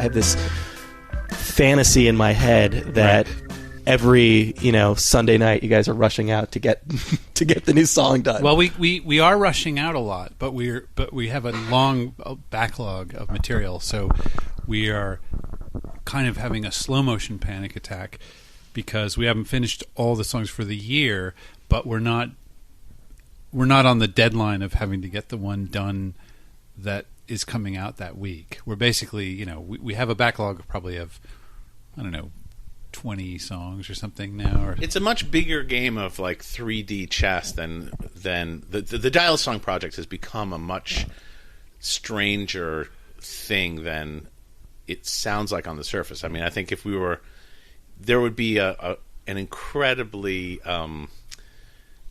have this fantasy in my head that every Sunday night you guys are rushing out to get the new song done. Well, we are rushing out a lot, but we have a long backlog of material, so we are kind of having a slow motion panic attack because we haven't finished all the songs for the year, but we're not on the deadline of having to get the one done that is coming out that week. We're basically, we have a backlog of probably of, I don't know, 20 songs or something now. Or it's a much bigger game of like 3D chess than the Dial Song project has become a much stranger thing than it sounds like on the surface. I mean, I think if we were, there would be an incredibly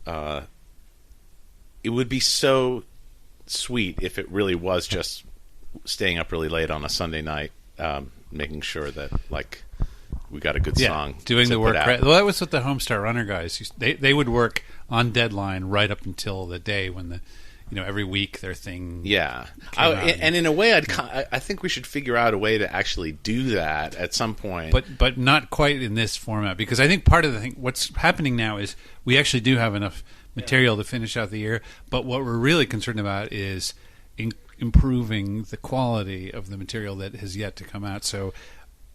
it would be so sweet if it really was just staying up really late on a Sunday night, making sure that like we got a good song, doing the work. Right. Well, that was what the Homestar Runner guys used. They would work on deadline right up until the day when the every week their thing. Yeah, and in a way, I think we should figure out a way to actually do that at some point. But not quite in this format, because I think part of the thing, what's happening now is we actually do have enough material to finish out the year, but what we're really concerned about is improving the quality of the material that has yet to come out. So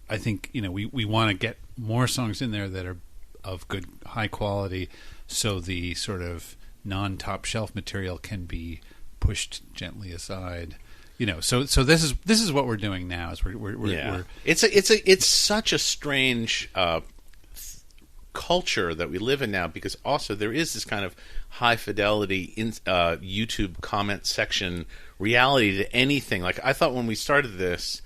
I think we want to get more songs in there that are of good high quality, so the sort of non-top shelf material can be pushed gently aside. So this is what we're doing now. Is we're it's such a strange culture that we live in now, because also there is this kind of high fidelity YouTube comment section reality to anything. Like, I thought when we started this,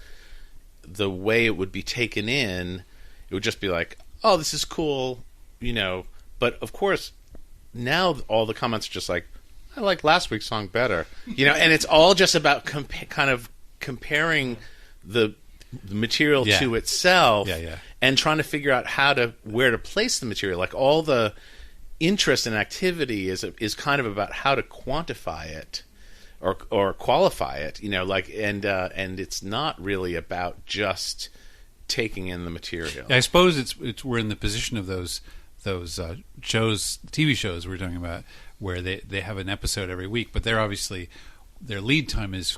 the way it would be taken in, it would just be like, oh, this is cool, but of course now all the comments are just like, I like last week's song better, and it's all just about kind of comparing the material to itself, and trying to figure out where to place the material. Like, all the interest and activity is kind of about how to quantify it or qualify it, and it's not really about just taking in the material. I suppose we're in the position of those shows, TV shows we're talking about, where they have an episode every week, but they're obviously, their lead time is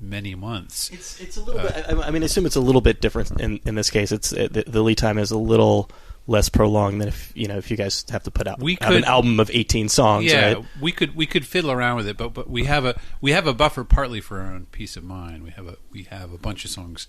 many months. It's a little bit. I mean, I assume it's a little bit different in this case. It's the lead time is a little less prolonged than if you guys have to put out an album of 18 songs. Yeah, right? we could fiddle around with it, but we have a buffer partly for our own peace of mind. We have a bunch of songs,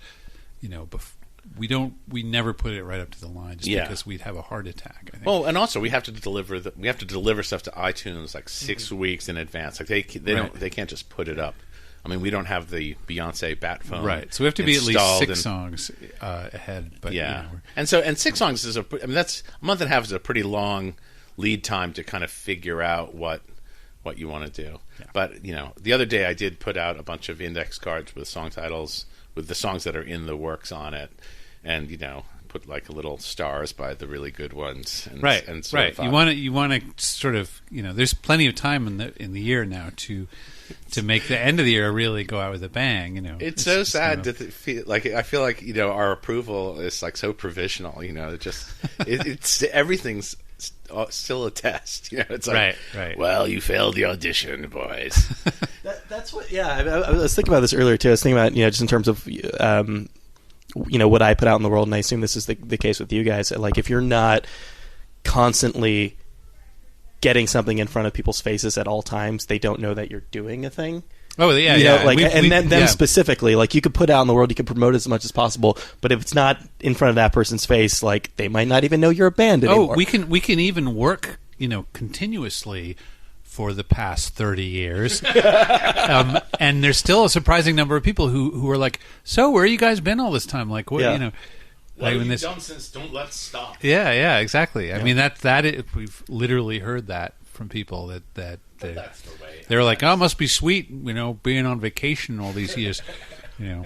we never put it right up to the line just because we'd have a heart attack, I think. Well, and also we have to deliver stuff to iTunes like 6 weeks in advance. Like, they can't just put it up. I mean, we don't have the Beyonce bat phone, right? So we have to be at least 6 songs ahead. But and 6 songs is that's a month and a half is a pretty long lead time to kind of figure out what you want to do. Yeah. But the other day I did put out a bunch of index cards with song titles with the songs that are in the works on it, and put like little stars by the really good ones. And, right. And right. You want to sort of there's plenty of time in the year now to make the end of the year really go out with a bang. It's so sad to feel like, I feel like our approval is like so provisional. It's everything's still a test. It's like, right. Well, you failed the audition, boys. That's what. Yeah, I was thinking about this earlier too. I was thinking about just in terms of what I put out in the world, and I assume this is the case with you guys. Like, if you're not constantly getting something in front of people's faces at all times, they don't know that you're doing a thing. Oh yeah, them specifically, like, you could put out in the world, you could promote as much as possible, but if it's not in front of that person's face, like, they might not even know you're a band anymore. Oh, we can even work, continuously for the past 30 years, and there's still a surprising number of people who are like, so where you guys been all this time? Like, what What have you done since Don't Let's Stop? Yeah, exactly. Yeah. I mean, we've literally heard that from people that that's the way. They're like, oh, it must be sweet, being on vacation all these years, I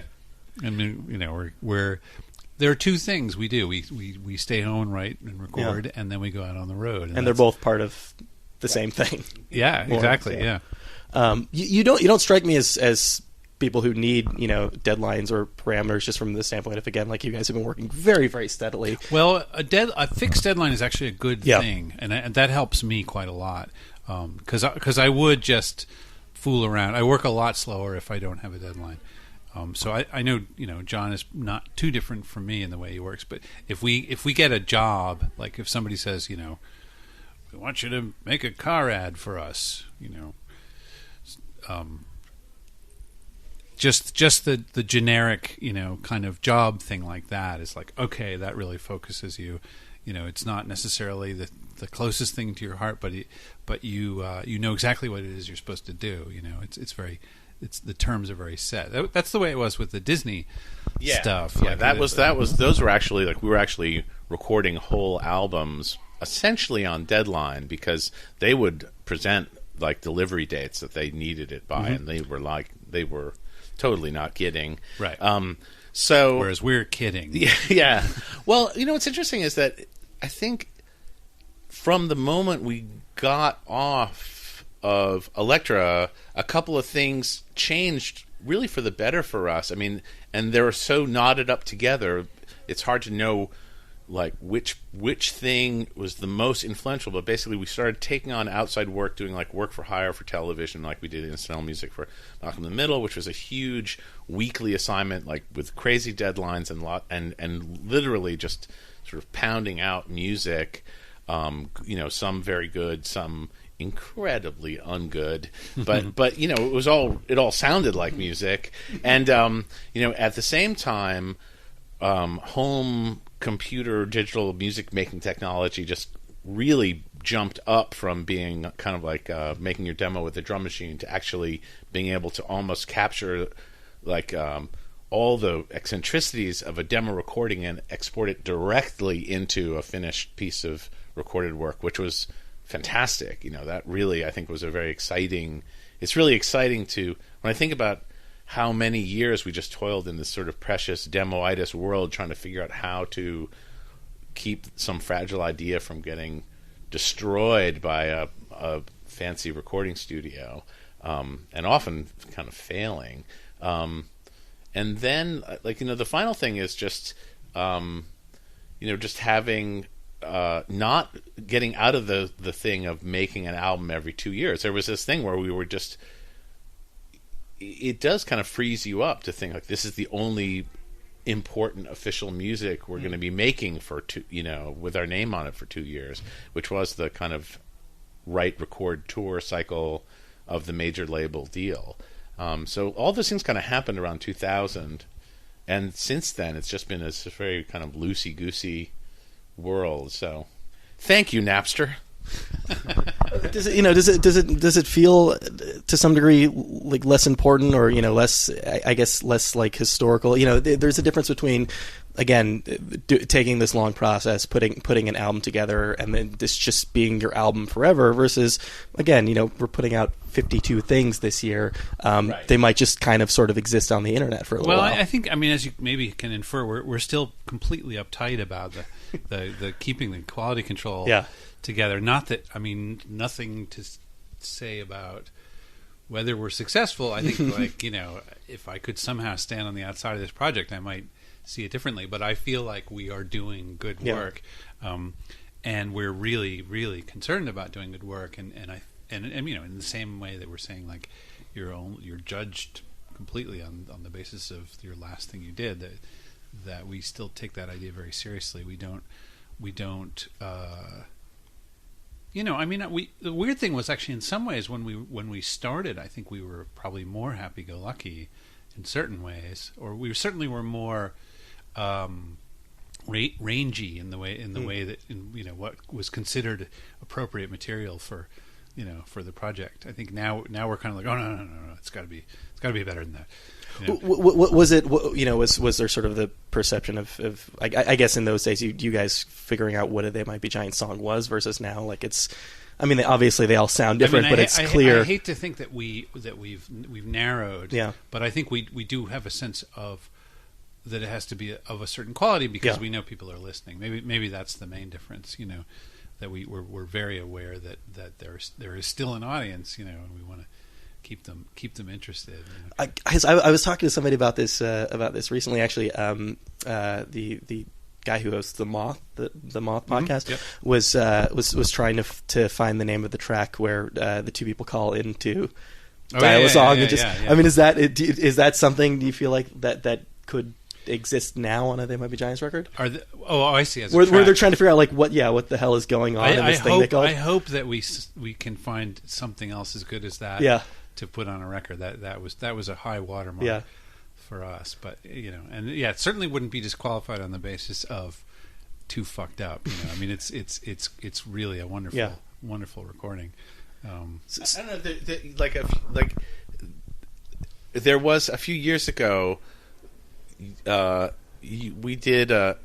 mean, we're there are two things we do. We stay home and write and record, and then we go out on the road, and they're both part of the same thing. Yeah, exactly. Yeah. You don't strike me as people who need, deadlines or parameters just from the standpoint of, again, like you guys have been working very, very steadily. Well, a fixed deadline is actually a good thing, and that helps me quite a lot, because I would just fool around. I work a lot slower if I don't have a deadline. So I know, John is not too different from me in the way he works, but if we get a job, like if somebody says, we want you to make a car ad for us, just the generic, kind of job thing like that is like, okay, that really focuses you. It's not necessarily the closest thing to your heart, but you know exactly what it is you're supposed to do. It's the terms are very set. That's the way it was with the Disney stuff. Yeah, those were actually we were actually recording whole albums essentially on deadline, because they would present like delivery dates that they needed it by, and they were totally not kidding. Right. So whereas we're kidding. Yeah. Well, what's interesting is that I think from the moment we got off of Elektra, a couple of things changed really for the better for us. I mean, and they're so knotted up together, it's hard to know like which thing was the most influential. But basically, we started taking on outside work, doing like work for hire for television, like we did incidental music for Malcolm in the Middle, which was a huge weekly assignment, like with crazy deadlines and literally just sort of pounding out music. Some very good, some incredibly ungood, but it all sounded like music. And at the same time, home computer digital music making technology just really jumped up from being kind of like making your demo with a drum machine to actually being able to almost capture like all the eccentricities of a demo recording and export it directly into a finished piece of recorded work, which was fantastic. That really, I think, was a very exciting. It's really exciting when I think about how many years we just toiled in this sort of precious demoitis world, trying to figure out how to keep some fragile idea from getting destroyed by a fancy recording studio, and often kind of failing. And then, the final thing is just, just having. Not getting out of the thing of making an album every 2 years. There was this thing where we were just. It does kind of freeze you up to think like this is the only important official music we're going to be making for with our name on it for 2 years, which was the kind of write, record, tour cycle of the major label deal. So all those things kind of happened around 2000, and since then it's just been this very kind of loosey-goosey world. So thank you, Napster. Does it feel to some degree like less important, or less, I guess, less like historical? There's a difference between, again, taking this long process, putting an album together, and then this just being your album forever, versus, again, we're putting out 52 things this year. Right. They might just kind of sort of exist on the internet for a little while. I think, as you maybe can infer, we're still completely uptight about the keeping the quality control together. Not that, nothing to say about whether we're successful. I think, if I could somehow stand on the outside of this project, I might see it differently. But I feel like we are doing good work, and we're really, really concerned about doing good work. And in the same way that we're saying, like, you're judged completely on the basis of your last thing you did, that we still take that idea very seriously. We don't. The weird thing was actually, in some ways, when we started, I think we were probably more happy-go-lucky in certain ways, or we certainly were more rangy in the way that what was considered appropriate material for the project. I think now we're kind of like, oh no, it's got to be better than that. Was it? Was there sort of the perception of I guess in those days you guys figuring out what a They Might Be Giants song was versus now? Like it's, obviously they all sound different, but it's clear. I hate to think that we've narrowed. Yeah. But I think we do have a sense of that it has to be of a certain quality because we know people are listening. Maybe that's the main difference. That we're very aware that there is still an audience. And we want to keep them interested. I was talking to somebody about this recently. Actually, the guy who hosts the Moth podcast was trying to find the name of the track where the two people call into dial a song and just. I mean, is that something? Do you feel like that could exist now on a They Might Be Giants record? I see. Where they're trying to figure out like what the hell is going on in this thing they call. I hope that we can find something else as good as that. To put on a record. That was a high watermark for us. But and it certainly wouldn't be disqualified on the basis of too fucked up. I mean, it's really a wonderful recording. I don't know. There was a few years ago. We did a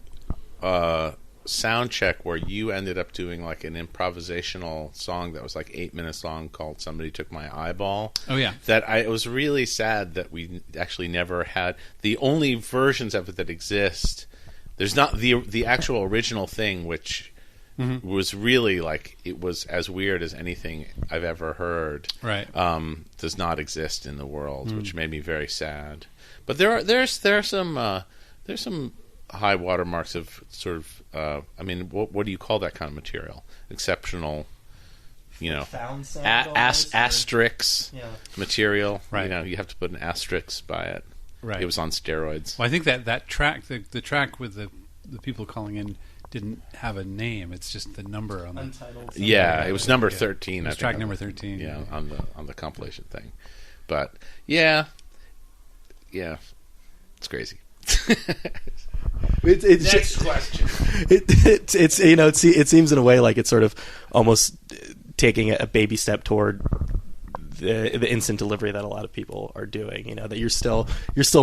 sound check where you ended up doing like an improvisational song that was like 8 minutes long called "Somebody Took My Eyeball." Oh yeah, it was really sad that we actually never had the only versions of it that exist. There's not the actual original thing, which was really like it was as weird as anything I've ever heard. Right, does not exist in the world, which made me very sad. But there's some high watermarks of sort of I mean, what do you call that kind of material? Exceptional, asterisks material. Right. You have to put an asterisk by it. Right. It was on steroids. Well, I think that track, the track with the people calling in, didn't have a name. It's just the number on the Untitled. Yeah, it was number 13. It was track number 13. Yeah, on the compilation thing. But yeah, it's crazy. Next question. It seems in a way like it's sort of almost taking a baby step toward the instant delivery that a lot of people are doing. That you're still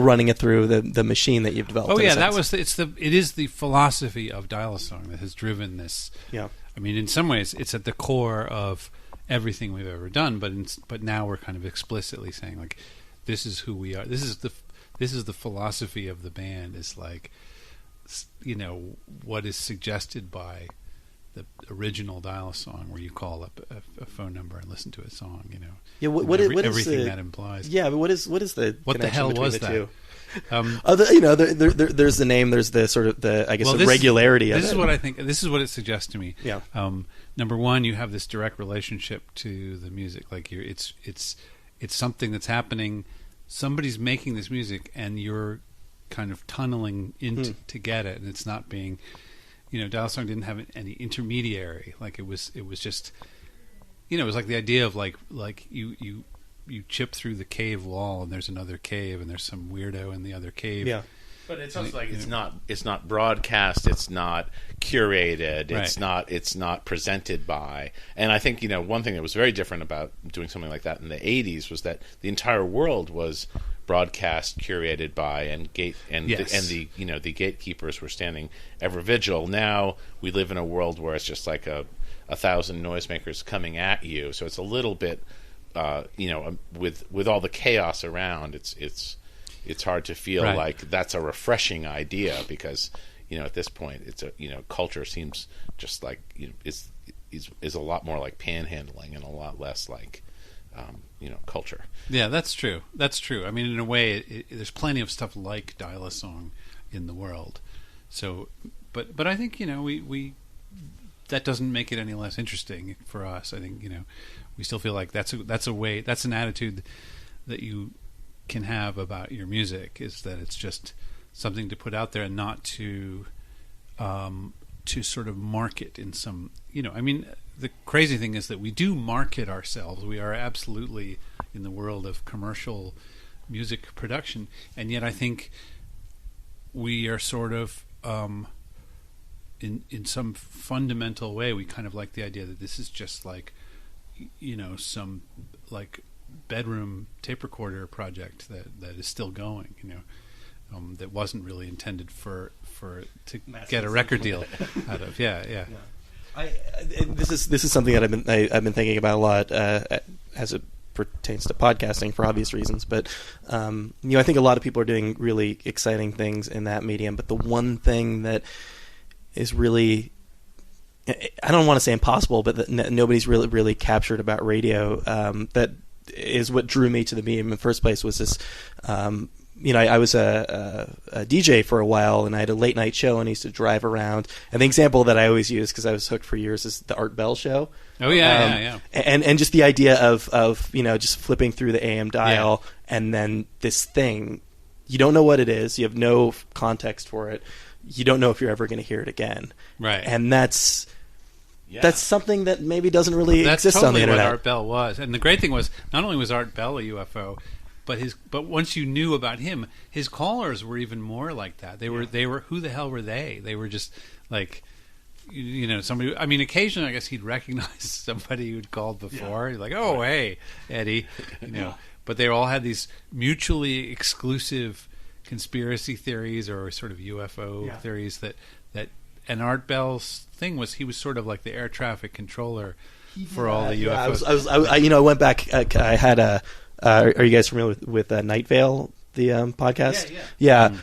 running it through the machine that you've developed. Oh yeah, it is the philosophy of dial-a-song that has driven this. Yeah, I mean, in some ways, it's at the core of everything we've ever done. But now we're kind of explicitly saying like, this is who we are. This is the philosophy of the band. Is like, what is suggested by the original dial-a-song, where you call up a phone number and listen to a song. Yeah. What is everything that implies? Yeah, but what is the what the hell was that? Two? There's the name. There's the sort of the regularity of it. This is what I think. This is what it suggests to me. Yeah. Number one, you have this direct relationship to the music. Like it's something that's happening. Somebody's making this music, and you're kind of tunneling in to get it, and it's not being, dial-a-song didn't have any intermediary. Like it was just, it was like the idea of like you chip through the cave wall, and there's another cave, and there's some weirdo in the other cave. Yeah. But it's also like it's not broadcast, it's not curated, right. it's not presented by. And I think one thing that was very different about doing something like that in the 80s was that the entire world was broadcast, curated by, and the gatekeepers were standing ever vigil. Now we live in a world where it's just like a thousand noisemakers coming at you. So it's a little bit with all the chaos around, it's hard to feel right. like that's a refreshing idea, because at this point it's culture seems just like is a lot more like panhandling and a lot less like culture. Yeah, that's true. I mean, in a way, there's plenty of stuff like dial-a-song in the world. So, but I think we that doesn't make it any less interesting for us. I think we still feel like that's an attitude that you can have about your music, is that it's just something to put out there and not to sort of market in some I mean, the crazy thing is that we do market ourselves. We are absolutely in the world of commercial music production, and yet I think we are sort of in some fundamental way, we kind of like the idea that this is just like some like bedroom tape recorder project that is still going, that wasn't really intended to get a record deal out of. Yeah. This is something that I've been thinking about a lot as it pertains to podcasting for obvious reasons. But I think a lot of people are doing really exciting things in that medium. But the one thing that is really, I don't want to say impossible, but that nobody's really captured about radio, that is what drew me to the medium in the first place. Was this, I was a DJ for a while, and I had a late night show, and I used to drive around. And the example that I always use, because I was hooked for years, is the Art Bell show. Oh yeah. And just the idea of just flipping through the AM dial, and then this thing, you don't know what it is, you have no context for it, you don't know if you're ever going to hear it again. Right. And that's something that maybe doesn't really exist on the internet. That's totally what Art Bell was. And the great thing was, not only was Art Bell a UFO, but once you knew about him, his callers were even more like that. They were who the hell were they? They were just like, somebody. I mean, occasionally I guess he'd recognize somebody who'd called before. He's like, oh hey, Eddie, But they all had these mutually exclusive conspiracy theories or sort of UFO theories that. And Art Bell's thing was he was sort of like the air traffic controller for all the UFOs. I went back. I had a. Are you guys familiar with Night Vale, the podcast? Yeah.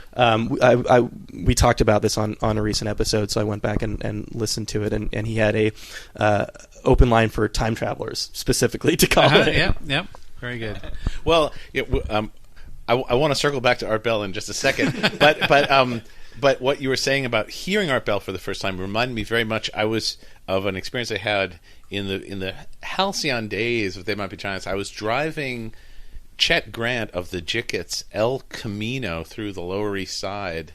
We talked about this on a recent episode, so I went back and listened to it, and he had a open line for time travelers specifically to call in. Yeah. Very good. Well, I want to circle back to Art Bell in just a second, but what you were saying about hearing Art Bell for the first time reminded me very much. Of an experience I had in the halcyon days of They Might Be Giants. I was driving Chet Grant of the Jickets El Camino through the Lower East Side,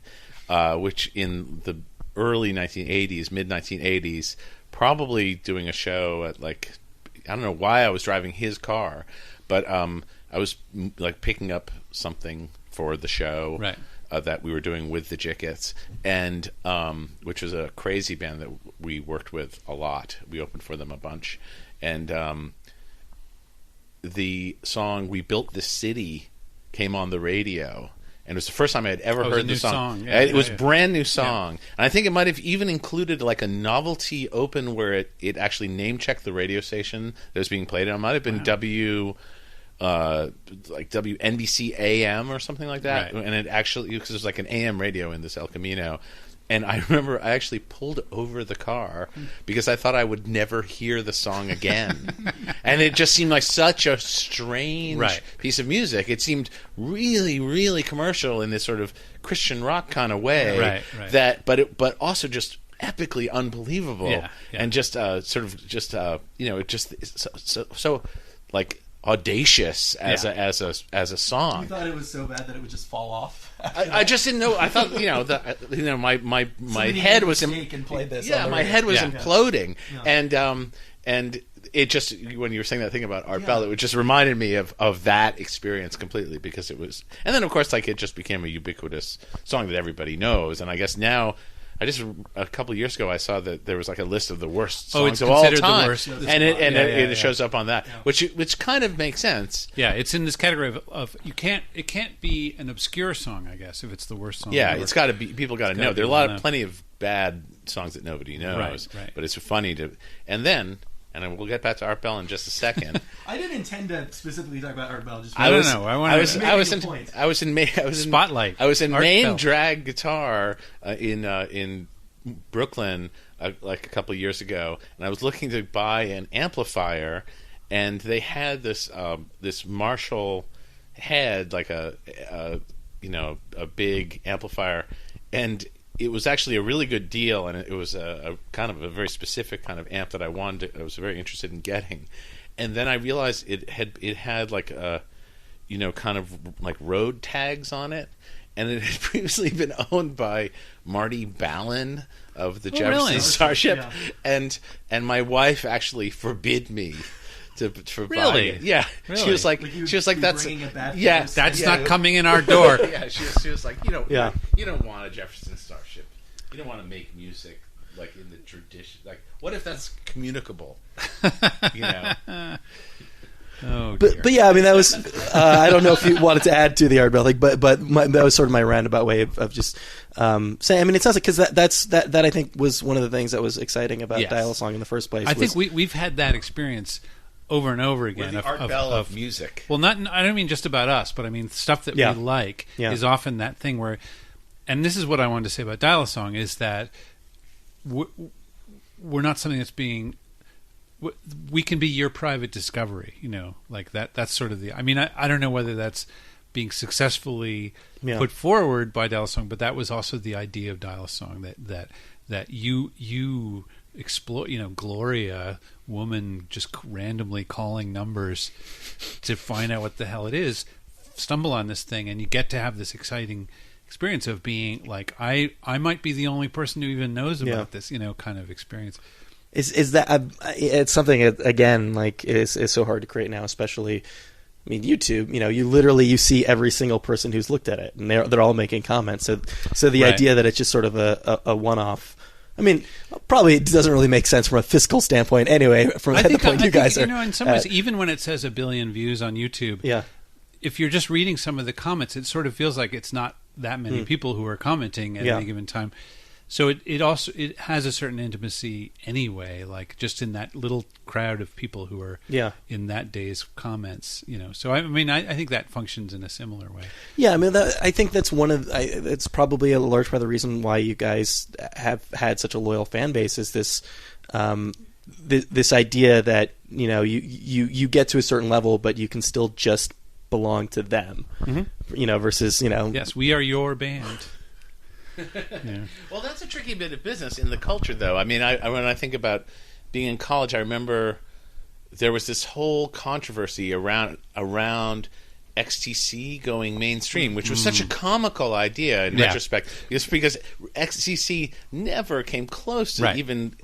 which in the early 1980s, mid 1980s, probably doing a show at I don't know why I was driving his car, but I was picking up something for the show. Right. That we were doing with the Jickets, and which was a crazy band that we worked with a lot. We opened for them a bunch, and the song "We Built This City" came on the radio, and it was the first time I had ever heard the song. It was a brand new song, and I think it might have even included a novelty open where it actually name checked the radio station that was being played, and it might have been WNBC AM or something like that, right. And it actually, because there's an AM radio in this El Camino, and I remember I actually pulled over the car because I thought I would never hear the song again, and it just seemed like such a strange piece of music. It seemed really, really commercial in this sort of Christian rock kind of way, right. But also just epically unbelievable, and just so audacious as a song. You thought it was so bad that it would just fall off. I just didn't know. I thought my head was my head was imploding, and it just, when you were saying that thing about Art Bell, it just reminded me of that experience completely, because it was, and then of course it just became a ubiquitous song that everybody knows, and I guess now. A couple of years ago, I saw that there was a list of the worst songs of all time, the worst, and it shows up on that, which kind of makes sense. Yeah, it's in this category of it can't be an obscure song, I guess, if it's the worst song. Yeah, it's got to be. People got to know. There are plenty of bad songs that nobody knows, right. But it's funny to, and then. And we'll get back to Art Bell in just a second. I didn't intend to specifically talk about Art Bell. I don't know. I was in Spotlight. I was in Art main Bell. drag guitar in Brooklyn a couple of years ago, and I was looking to buy an amplifier, and they had this Marshall head, a big amplifier, and it was actually a really good deal, and it was a kind of a very specific kind of amp that I was very interested in getting. And then I realized it had kind of road tags on it, and it had previously been owned by Marty Ballin of the Jefferson Starship, and my wife actually forbid me for buying it. Yeah, really? She was like that's that's not coming in our door. Yeah, she was like, you don't want a Jefferson Starship. You don't want to make music in the tradition. What if that's communicable? Oh, but yeah, I mean, that was I don't know if you wanted to add to the Art Bell thing, but that was sort of my roundabout way of just saying. I mean, it sounds like, because that I think was one of the things that was exciting about Dial-A-Song in the first place. I think we've had that experience over and over again. The Art Bell of music. Well, I don't mean just about us, but I mean stuff that we like is often that thing where, and this is what I wanted to say about Dial-A-Song, is that we're not something that's being we can be your private discovery, like that. That's sort of the. I mean, I don't know whether that's being successfly put forward by Dial a Song, but that was also the idea of Dial a Song, that you explore, Gloria, woman just randomly calling numbers to find out what the hell it is, stumble on this thing, and you get to have this exciting experience of being like, I might be the only person who even knows about this, kind of experience. Is that it's something again, like is so hard to create now, especially. I mean, YouTube. You see every single person who's looked at it, and they're all making comments. So the idea that it's just sort of a one-off. I mean, probably it doesn't really make sense from a fiscal standpoint, anyway. From the point you guys are, in some ways, even when it says 1 billion views on YouTube, if you're just reading some of the comments, it sort of feels like it's not that many people who are commenting at any given time. So it has a certain intimacy anyway, like just in that little crowd of people who are in that day's comments, So I mean, I think that functions in a similar way. Yeah, I mean, I think that's it's probably a large part of the reason why you guys have had such a loyal fan base is this this idea that you get to a certain level, but you can still just belong to them, versus Yes, we are your band. Well, that's a tricky bit of business in the culture, though. I mean, when I think about being in college, I remember there was this whole controversy around XTC going mainstream, which was such a comical idea in retrospect, because XTC never came close to even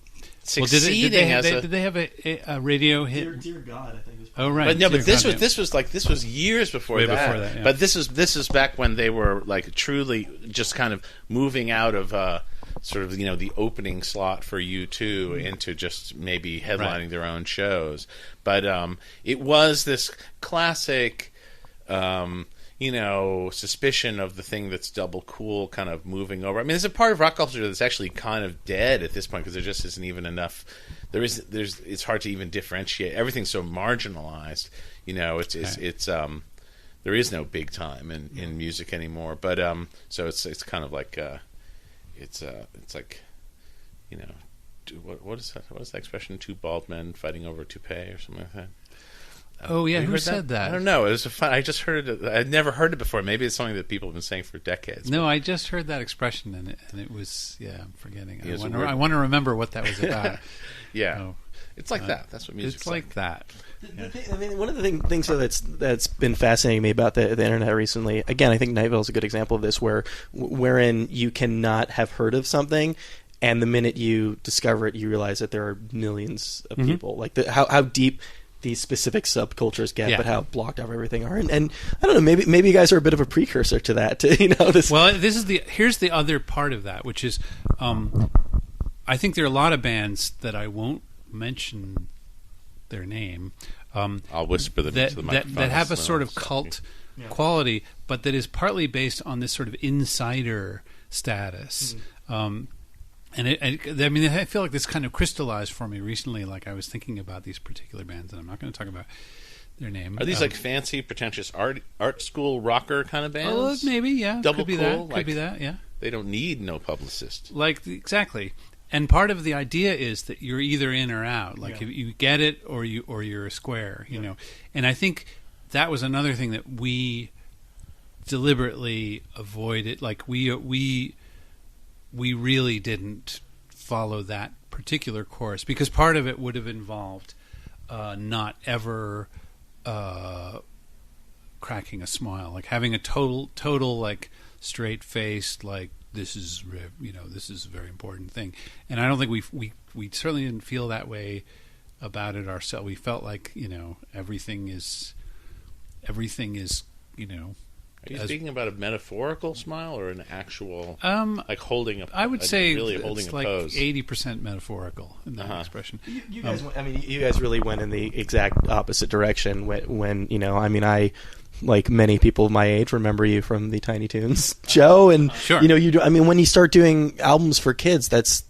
succeeding. Did they have a radio hit? Dear God, I think. Oh right, but no, but this was years before that. Before that, But this is back when they were like truly just kind of moving out of sort of the opening slot for U2 into just maybe headlining their own shows. But it was this classic, suspicion of the thing that's double cool kind of moving over. I mean, there's a part of rock culture that's actually kind of dead at this point because there just isn't even enough. It's hard to even differentiate. Everything's so marginalized. There is no big time in music anymore. But so it's kind of like it's like what is that? What is that expression? Two bald men fighting over a toupee or something like that. Oh yeah, who said that? I don't know. It was fun. I just heard it. I'd never heard it before. Maybe it's something that people have been saying for decades. No, I just heard that expression, and it was I'm forgetting. I want to remember what that was about. It's like that. That's what music's like. It's like that. I mean, one of the things that's been fascinating me about the internet recently. Again, I think Night Vale is a good example of this, wherein you cannot have heard of something. And the minute you discover it, you realize that there are millions of people. Like how deep these specific subcultures get, but how blocked off everything are. And I don't know, maybe you guys are a bit of a precursor to that. This. Well, here's the other part of that, which is, I think there are a lot of bands that I won't mention their name. I'll whisper them into the microphone. That have a sort of cult quality, but that is partly based on this sort of insider status. And I feel like this kind of crystallized for me recently. Like I was thinking about these particular bands, and I'm not going to talk about their name. Are these like fancy, pretentious art school rocker kind of bands? Oh, maybe, yeah. Double could be cool? That. Could be that, yeah. They don't need no publicist. Like exactly. And part of the idea is that you're either in or out. Like if you get it, or you're a square. You know. And I think that was another thing that we deliberately avoided. Like we really didn't follow that particular course because part of it would have involved not ever cracking a smile, like having a total like straight faced like this is a very important thing. And I don't think we certainly didn't feel that way about it ourselves. We felt like everything is Are you speaking about a metaphorical smile or an actual, like holding a? I would say really it's holding like a pose. 80% metaphorical in that expression. You guys, you guys really went in the exact opposite direction. When I, like many people my age, remember you from the Tiny Toons show, and sure. You do. I mean, when you start doing albums for kids, that's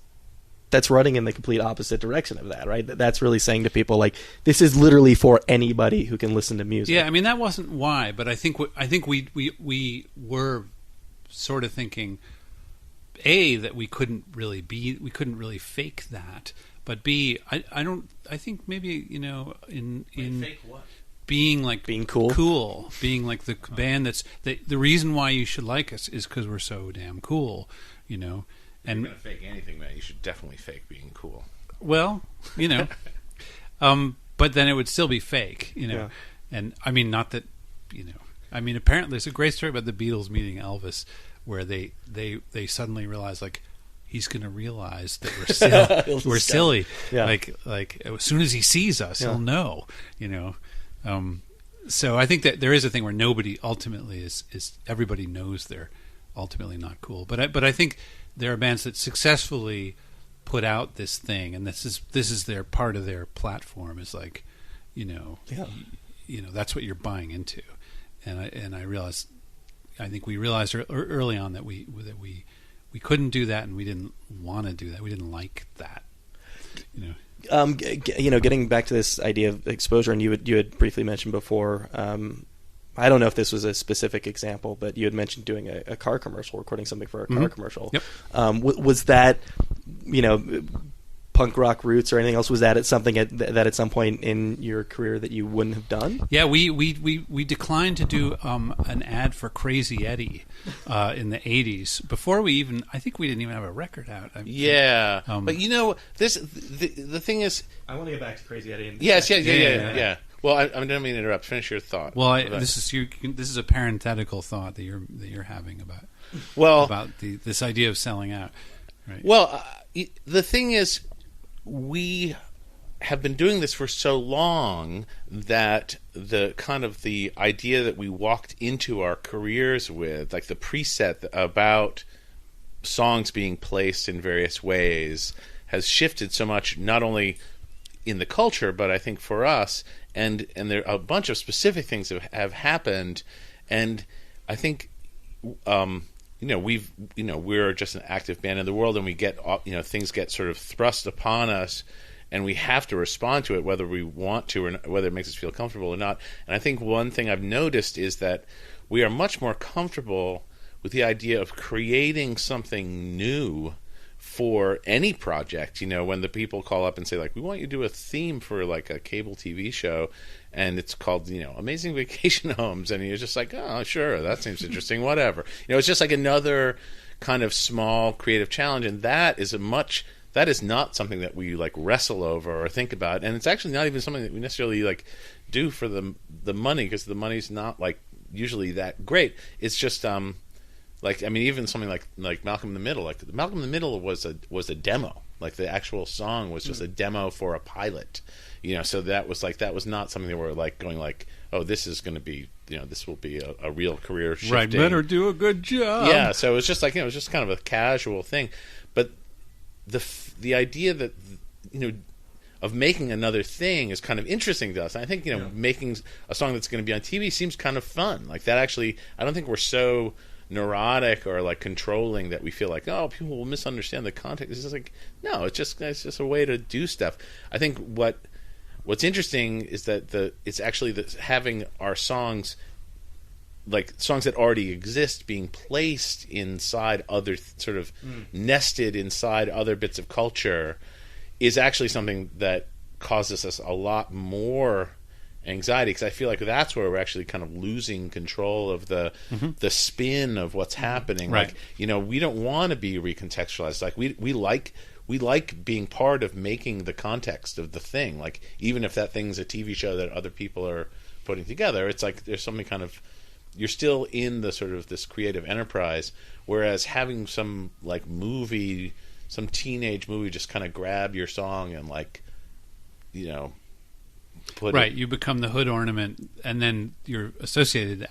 running in the complete opposite direction of that, right? That's really saying to people, like, this is literally for anybody who can listen to music. Yeah, I mean, that wasn't why, but I think we were sort of thinking, that we couldn't really fake that, but B, I don't. I think maybe in fake what? Being like being cool, being like the band that's the reason why you should like us is because we're so damn cool, And if you're gonna fake anything, man, you should definitely fake being cool. Well, but then it would still be fake, Yeah. And I mean, not that, apparently there's a great story about the Beatles meeting Elvis, where they suddenly realize like he's going to realize that we're silly. Yeah. Like as soon as he sees us, he'll know. So I think that there is a thing where nobody ultimately is everybody knows they're ultimately not cool. But I think there are bands that successfully put out this thing, and this is their part of their platform. Is like, that's what you're buying into. And I realized, I think we realized early on that we couldn't do that, and we didn't want to do that. We didn't like that. Getting back to this idea of exposure, and you had briefly mentioned before. I don't know if this was a specific example, but you had mentioned doing a car commercial, recording something for a car commercial. Yep. Was that, punk rock roots or anything else? Was that something that at some point in your career that you wouldn't have done? Yeah, we declined to do an ad for Crazy Eddie in the 80s before I think we didn't even have a record out. But the thing is, I want to get back to Crazy Eddie. Yes, yeah. Well, I don't mean to interrupt. Finish your thought. Well, this is a parenthetical thought that you're having about this idea of selling out. Right? Well, the thing is, we have been doing this for so long that the idea that we walked into our careers with, like the preset about songs being placed in various ways, has shifted so much, not only in the culture, but I think for us, and there are a bunch of specific things that have happened, and I think we're just an active band in the world, and we get things get sort of thrust upon us, and we have to respond to it whether we want to or not, whether it makes us feel comfortable or not. And I think one thing I've noticed is that we are much more comfortable with the idea of creating something new for any project. When the people call up and say, like, we want you to do a theme for like a cable TV show, and it's called Amazing Vacation Homes, and you're just like, oh sure, that seems interesting, whatever. It's just like another kind of small creative challenge, and that is not something that we like wrestle over or think about, and it's actually not even something that we necessarily like do for the money, because the money's not like usually that great. It's just even something like Malcolm in the Middle. Like Malcolm in the Middle was a demo. Like the actual song was just a demo for a pilot. So that was not something that we're like going like, oh, this is going to be, this will be a real career shifting. Right, better do a good job. Yeah, so it was just like, it was just kind of a casual thing. But the idea that of making another thing is kind of interesting to us. And I think making a song that's going to be on TV seems kind of fun. Like that actually, I don't think we're so neurotic or like controlling that we feel like, oh, people will misunderstand the context. It's just like, no, it's just a way to do stuff. I think what's interesting is that it's actually having our songs, like songs that already exist, being placed inside other sort of nested inside other bits of culture, is actually something that causes us a lot more anxiety, because I feel like that's where we're actually kind of losing control of the spin of what's happening. Right. Like, we don't want to be recontextualized. Like we like being part of making the context of the thing. Like even if that thing's a TV show that other people are putting together, it's like there's something kind of, you're still in the sort of this creative enterprise, whereas having some like movie, some teenage movie just kind of grab your song and like, you become the hood ornament, and then you're associated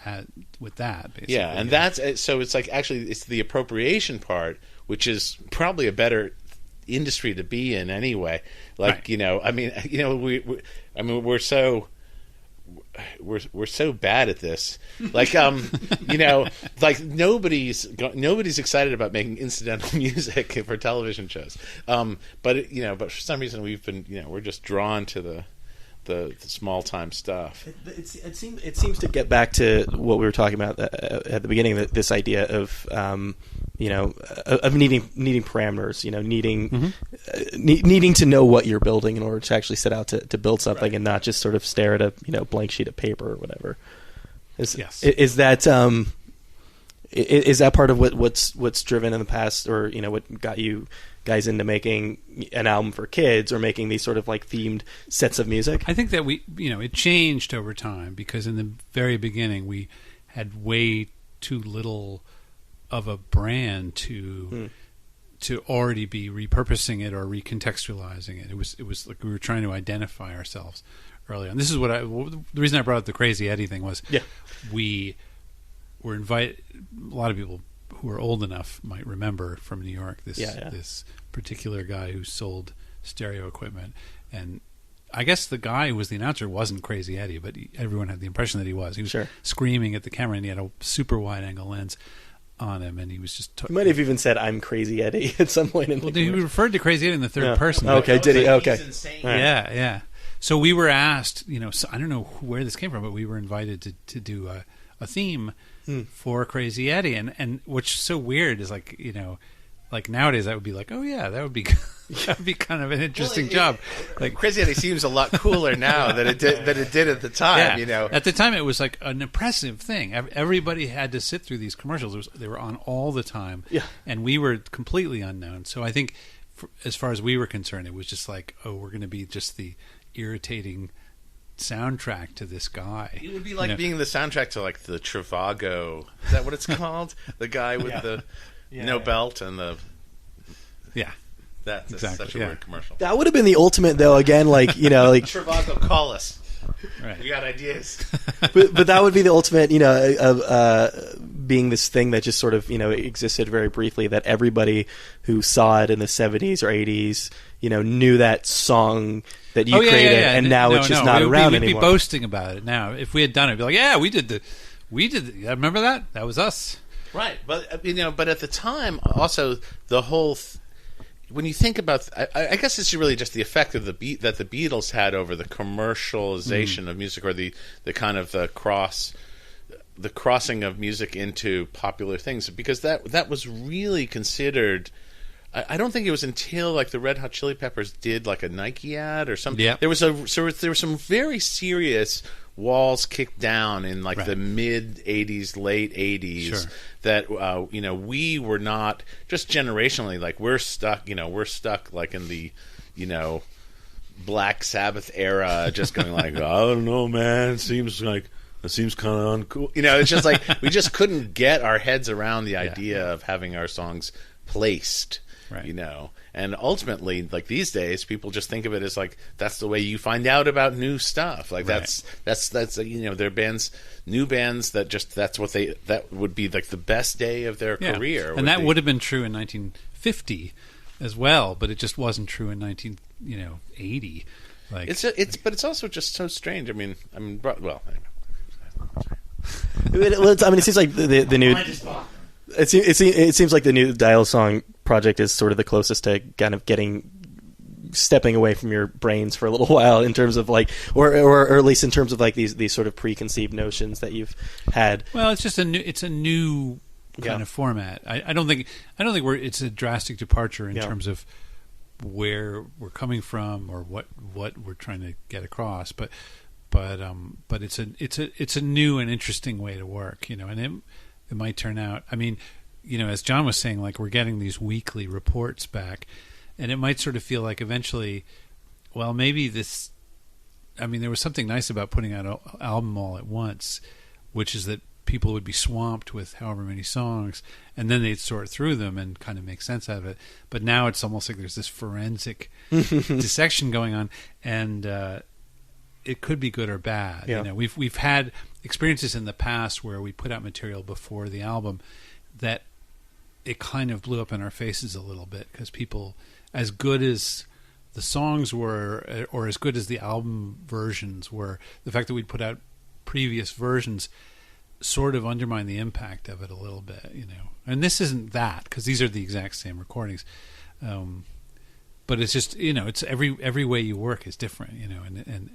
with that, basically. Yeah, and that's so. It's like actually, it's the appropriation part, which is probably a better industry to be in anyway. Like we're so bad at this. Like like nobody's excited about making incidental music for television shows. But for some reason we've been we're just drawn to the small time stuff. It seems to get back to what we were talking about at the beginning. This idea of of needing parameters, needing to know what you're building in order to actually set out to build something, right, and not just sort of stare at a blank sheet of paper or whatever. Is that is that part of what's driven in the past, or what got you guys into making an album for kids or making these sort of like themed sets of music? I think that it changed over time, because in the very beginning we had way too little of a brand to already be repurposing it or recontextualizing it. It was like we were trying to identify ourselves early on. This is the reason I brought up the Crazy Eddie thing was we were invited. A lot of people who are old enough might remember from New York this particular guy who sold stereo equipment, and I guess the guy who was the announcer wasn't Crazy Eddie, but everyone had the impression that he was. He was screaming at the camera, and he had a super wide angle lens on him, and he was just. He might have even said, "I'm Crazy Eddie" at some point. He referred to Crazy Eddie in the third person. Okay, did he? Okay, he's insane. Yeah. So we were asked, so I don't know where this came from, but we were invited to do a theme for Crazy Eddie, and what's so weird is like nowadays that would be like, oh yeah, that would be kind of an interesting job. Like Crazy Eddie seems a lot cooler now than it did at the time. At the time it was like an impressive thing. Everybody had to sit through these commercials. They were on all the time, and we were completely unknown. So I think, as far as we were concerned, it was just like, oh, we're going to be just the irritating soundtrack to this guy. It would be like being the soundtrack to like the Trivago. Is that what it's called? The guy with the belt and the that's exactly. such a weird commercial. That would have been the ultimate, though. Again, like Trivago, call us. Right. You got ideas. but that would be the ultimate, of being this thing that just sort of existed very briefly. That everybody who saw it in the 70s or 80s, knew that song that you created, and now it's just not around anymore. We'd be boasting about it now. If we had done it, we'd be like, yeah, we did. Remember that? That was us. Right, but but at the time, also the whole. When you think about, I guess it's really just the effect of that the Beatles had over the commercialization of music, or the kind of the crossing of music into popular things, because that was really considered. I don't think it was until like the Red Hot Chili Peppers did like a Nike ad or something. Yep. There were some very serious walls kicked down in like the mid 80s, late 80s that we were not just generationally, like we're stuck like in the Black Sabbath era, just going like, I don't know, man, it seems kind of uncool. It's just like we just couldn't get our heads around the idea of having our songs placed. Right. And ultimately, like these days, people just think of it as like that's the way you find out about new stuff. Like that's there are bands, new bands that would be like the best day of their career. And that would have been true in 1950 as well, but it just wasn't true in 1980. Like but it's also just so strange. Anyway. It seems like the new. It seems like the new Dial Song project is sort of the closest to kind of stepping away from your brains for a little while in terms of like, or at least in terms of like these sort of preconceived notions that you've had. Well, it's just a new kind of format. I don't think it's a drastic departure in terms of where we're coming from or what we're trying to get across, but it's a new and interesting way to work, and it might turn out. I mean, as John was saying, like we're getting these weekly reports back, and it might sort of feel like eventually, well, maybe this. I mean, there was something nice about putting out an album all at once, which is that people would be swamped with however many songs, and then they'd sort through them and kind of make sense out of it. But now it's almost like there's this forensic dissection going on, and it could be good or bad. Yeah. We've had experiences in the past where we put out material before the album that it kind of blew up in our faces a little bit, because people, as good as the songs were or as good as the album versions were, the fact that we'd put out previous versions sort of undermined the impact of it a little bit, and this isn't that, because these are the exact same recordings, but it's just it's every way you work is different,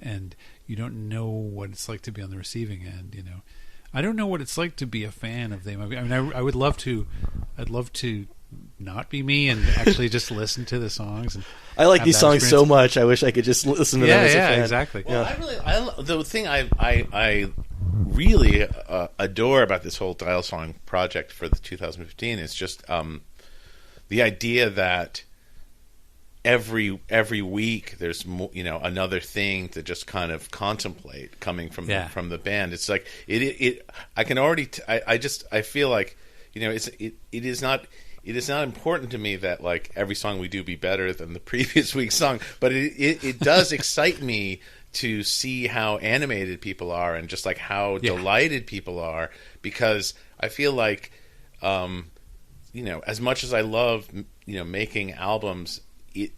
and you don't know what it's like to be on the receiving end. I don't know what it's like to be a fan of them. I mean, I would love to I'd love to not be me and actually just listen to the songs. And I like these songs so experience. much. I wish I could just listen to them as a fan. Exactly. Well, the thing I really adore about this whole Dial Song project for the 2015 is just the idea that every week there's another thing to just kind of contemplate coming from the band. It's like it I can already I feel like it is not important to me that like every song we do be better than the previous week's song, but it does excite me to see how animated people are and just like how delighted people are, because I feel like as much as I love making albums, it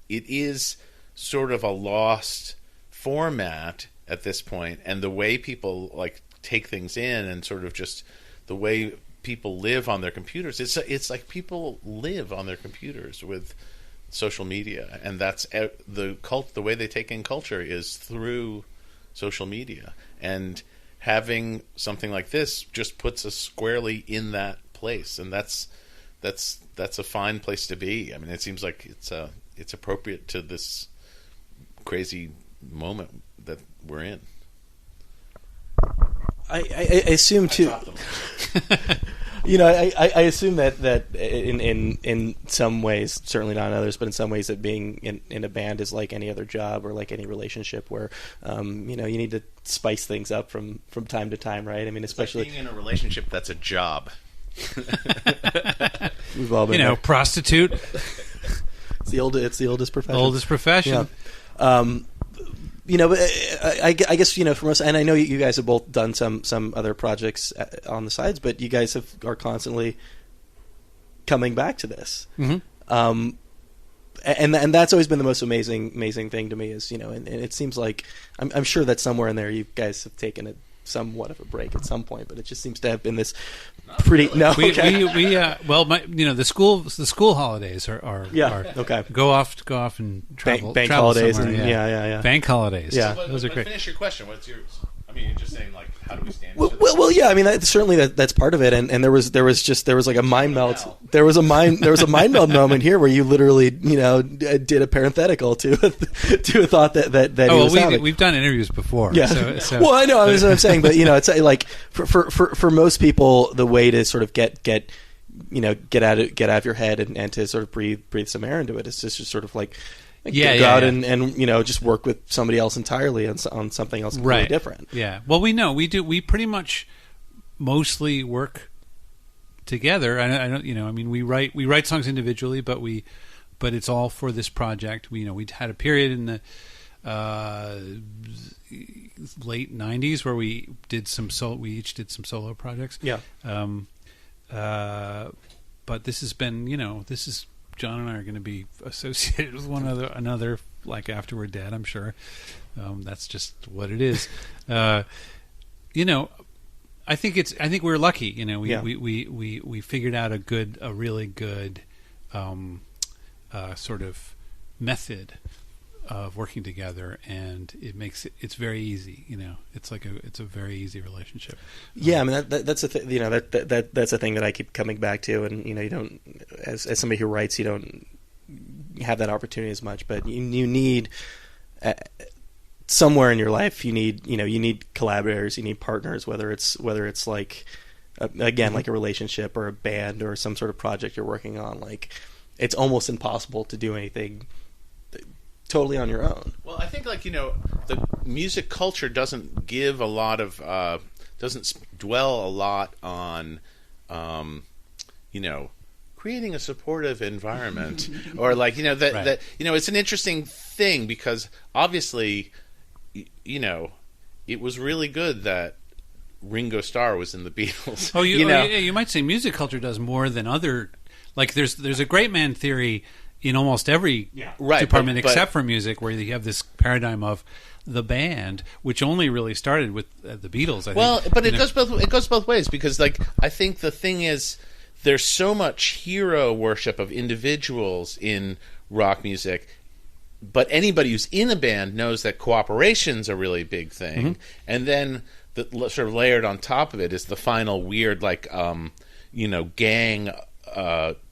is sort of a lost format at this point, and the way people like take things in and sort of just the way people live on their computers, it's like people live on their computers with social media, and that's the way they take in culture is through social media, and having something like this just puts us squarely in that place, and that's a fine place to be. I mean, it seems like it's appropriate to this crazy moment that we're in. I assume too. I assume that in some ways, certainly not in others, but in some ways, that being in a band is like any other job or like any relationship where you need to spice things up from time to time, right? I mean, especially it's like being in a relationship that's a job. We've all been there. Prostitute. It's the oldest profession. Oldest profession. Yeah. But I guess for us, and I know you guys have both done some other projects on the sides, but you guys are constantly coming back to this. Mm-hmm. And that's always been the most amazing thing to me is and it seems like I'm sure that somewhere in there you guys have taken somewhat of a break at some point, but it just seems to have been this pretty. No, okay. The school holidays are okay. Go off and travel. Bank travel holidays somewhere, and yeah. Bank holidays. Yeah, those are great. Finish your question. What's yours? I mean, you're just saying like, how do we stand? Well, yeah. I mean, that's part of it, and there was like a mind melt. There was a mind melt moment here where you literally did a parenthetical to a thought that he was having. We've done interviews before. Yeah. So. Well, I know. That's what I'm saying, but it's like for most people, the way to sort of get out of your head and to sort of breathe some air into it is just sort of like. Go out and just work with somebody else entirely on something else completely different. Yeah. Well, we pretty much mostly work together. I don't I mean we write songs individually, but it's all for this project. We had a period in the late 90s where we each did some solo projects. Yeah. But this has been John and I are going to be associated with another like after we're dead, I'm sure. That's just what it is. I think we're lucky. We figured out a really good sort of method of working together, and it's very easy. It's a very easy relationship. Yeah, I mean that's a that's a thing that I keep coming back to, and you don't, as somebody who writes, you don't have that opportunity as much, but you need somewhere in your life you need collaborators, you need partners, whether it's like again like a relationship or a band or some sort of project you're working on. Like it's almost impossible to do anything totally on your own. Well, I think the music culture doesn't give a lot of doesn't dwell a lot on creating a supportive environment or that it's an interesting thing because obviously it was really good that Ringo Starr was in the Beatles. You might say music culture does more than other, like there's a great man theory in almost every department except for music, where you have this paradigm of the band, which only really started with the Beatles. I think. But it goes both ways, because I think the thing is there's so much hero worship of individuals in rock music, but anybody who's in a band knows that cooperation's a really big thing, mm-hmm. and then the sort of layered on top of it is the final weird gang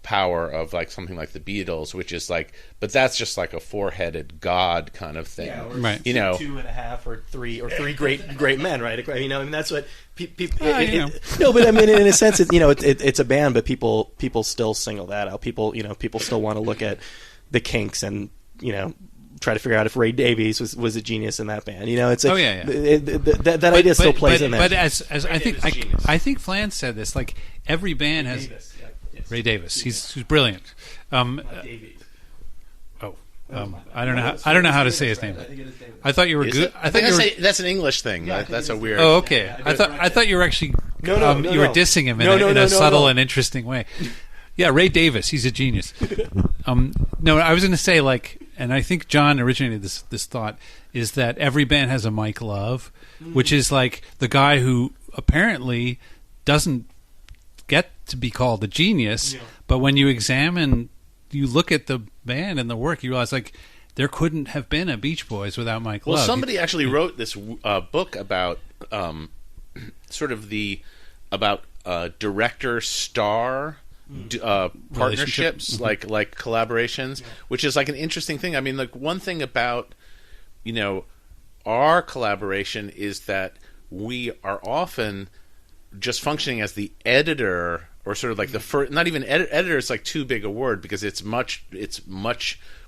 power of like something like the Beatles, which is like, but that's just like a four-headed god kind of thing, right? Two and a half or three great men, right? I mean, that's what people. No, but I mean, in a sense, it's a band, but people still single that out. People still want to look at the Kinks and try to figure out if Ray Davies was a genius in that band. It's like, that idea still plays in there. But as I think Flans said this, like every band has Ray Davis. He's brilliant. I don't know how to say his name. I thought you were good. That's an English thing. That's a weird. Oh, okay. I thought you were actually you were dissing him in a subtle and interesting way. Yeah, Ray Davis. He's a genius. No, I was going to say, like, and I think John originated this thought, is that every band has a Mike Love, which is like the guy who apparently doesn't get to be called a genius, but when you look at the band and the work, you realize like there couldn't have been a Beach Boys without Mike Love. Well, somebody actually wrote this book about sort of about director-star partnerships, like collaborations, which is like an interesting thing. I mean, like one thing about our collaboration is that we are often just functioning as the editor, or sort of like the first. Not even editor is like too big a word, because it's much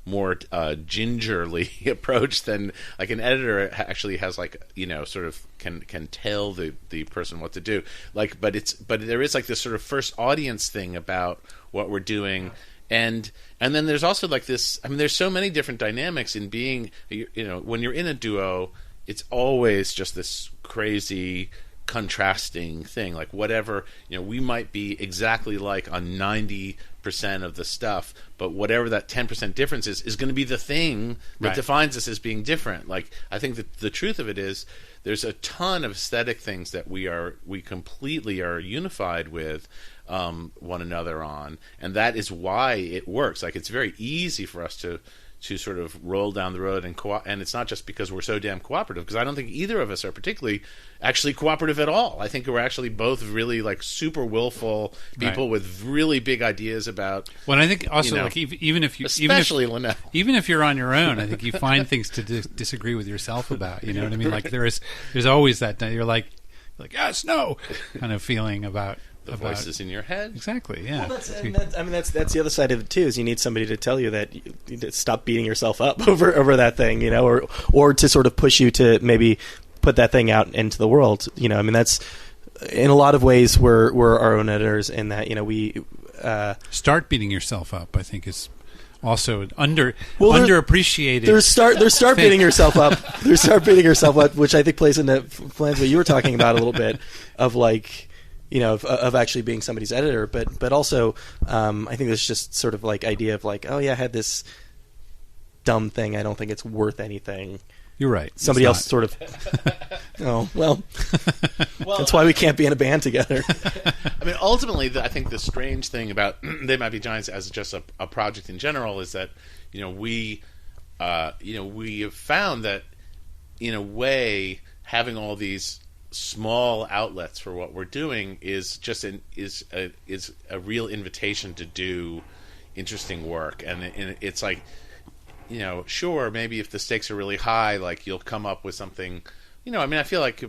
more gingerly approached than like an editor actually has like sort of can tell the person what to do, like, but there is like this sort of first audience thing about what we're doing, and then there's also like this. I mean, there's so many different dynamics in being when you're in a duo, it's always just this crazy contrasting thing, like whatever we might be exactly like on 90% of the stuff, but whatever that 10% difference is going to be the thing that defines us as being different. Like, I think that the truth of it is there's a ton of aesthetic things that we completely are unified with one another on, and that is why it works. Like, it's very easy for us to sort of roll down the road and it's not just because we're so damn cooperative, because I don't think either of us are particularly actually cooperative at all. I think we're actually both really like super willful people with really big ideas about. Well, I think also like even if Linnell, even if you're on your own, I think you find things to disagree with yourself about. You know what I mean? Like there's always that you're like yes, no kind of feeling about. The voices in your head. Exactly, yeah. Well, that's the other side of it too. Is you need somebody to tell you that you need to stop beating yourself up over that thing, or to sort of push you to maybe put that thing out into the world. I mean, that's in a lot of ways we're our own editors in that we start beating yourself up. I think is also underappreciated. There's start beating yourself up. There's start beating yourself up, which I think plays into Flans, what you were talking about a little bit of like. Of actually being somebody's editor, but also I think there's just sort of like idea of like, oh yeah, I had this dumb thing. I don't think it's worth anything. You're right. Somebody else sort of. Oh well, that's why we can't be in a band together. I mean, ultimately, I think the strange thing about They Might Be Giants as just a project in general is that we have found that in a way having all these small outlets for what we're doing is a real invitation to do interesting work, and it's like sure, maybe if the stakes are really high, like you'll come up with something. I mean, I feel like